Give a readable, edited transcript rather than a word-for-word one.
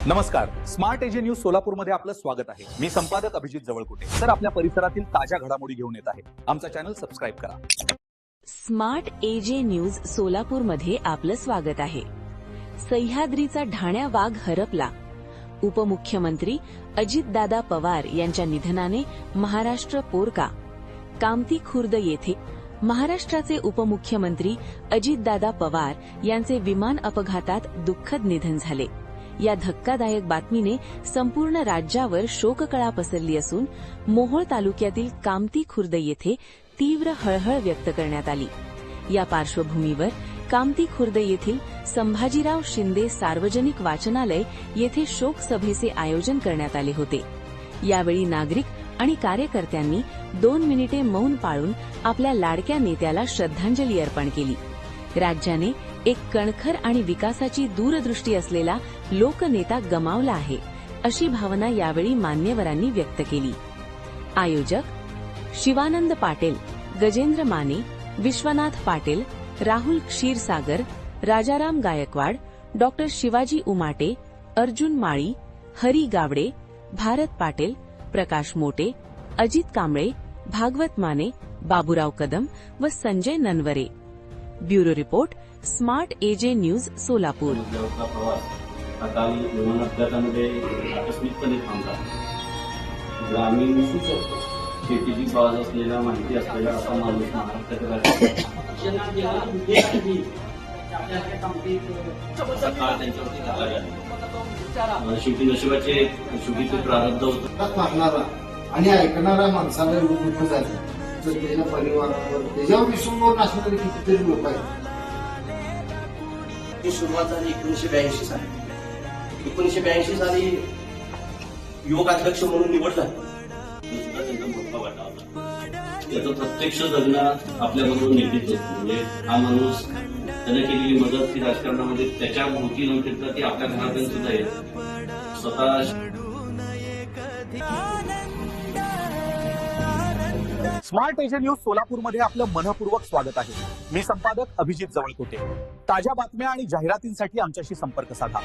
नमस्कार. Smart AJ news सोलापूरमध्ये आपलं स्वागत आहे. मी संपादक अभिजित जवळकोटे. तर आपल्या परिसरातील ताज्या घडामोडी घेऊन येत आहे. आमचा चॅनल सबस्क्राईब करा. स्मार्ट एजे न्यूज सोलापूरमध्ये आपलं स्वागत आहे. सह्याद्रीचा ढाण्या वाघ हरपला. उपमुख्यमंत्री अजितदादा पवार यांच्या निधनाने महाराष्ट्र पोरका. कामती खुर्द येथे महाराष्ट्राचे उपमुख्यमंत्री अजितदादा पवार यांचे विमान अपघातात दुःखद निधन झाले. या धक्कादायक बातमीने संपूर्ण राज्यावर शोककळा पसरली असून मोहोळ तालुक्यातील कामती खुर्द येथे तीव्र हळहळ व्यक्त करण्यात आली. या पार्श्वभूमीवर कामती खुर्द येथील संभाजीराव शिंदे सार्वजनिक वाचनालय येथे शोक सभेचे आयोजन करण्यात आले होते. यावेळी नागरिक आणि कार्यकर्त्यांनी 2 मिनिटे मौन पाळून आपल्या लाडक्या नेत्याला श्रद्धांजली अर्पण केली. राज्याने एक कणखर आणि विकासाची दूरदृष्टी असलेला लोकनेता गमावला आहे, अशी भावना यावेळी मान्यवरांनी व्यक्त केली. आयोजक शिवानंद पाटील, गजेंद्र माने, विश्वनाथ पाटील, राहुल क्षीरसागर, राजाराम गायकवाड, डॉ. शिवाजी उमाटे, अर्जुन माळी, हरी गावडे, भारत पाटील, प्रकाश मोटे, अजित कांबळे, भागवत माने, बाबूराव कदम व Sanjay Nanaware. Bureau report, smart AJ news Solapur. काल विमान अपघातामध्ये आकस्मिकपणे थांबला. ग्रामीण शेतीची बाज असलेला, माहिती असलेला असा माणूस महाराष्ट्रात सकाळ त्यांच्यावरती झाला गेला. शेवटी नशिबाचे शेवटीचे प्रारब्ध होतं. आणि ऐकणारा माणसाला दुःख झालं तर त्याच्या परिवारावर त्याच्यावर विसंबून असणारे कितीतरी लोक आहेत. ही सुरुवात झाली 1982 साली. 1982 साली युवक अध्यक्ष म्हणून निवड झाली. सुद्धा त्यांचा मोठा वाटा होता. त्याचं प्रत्यक्ष जगणं आपल्याबरोबर निगडीत होतं. म्हणजे हा माणूस त्याने केलेली मदत ही राजकारणामध्ये त्याच्या भोवती न फिरता ती आपल्या घरापर्यंत सुद्धा येते. स्वतः स्मार्ट एजे न्यूज सोलापूरमध्ये आपलं मनपूर्वक स्वागत आहे. मी संपादक अभिजित जवळकोटे. ताज्या बातम्या आणि जाहिरातींसाठी आमच्याशी संपर्क साधा.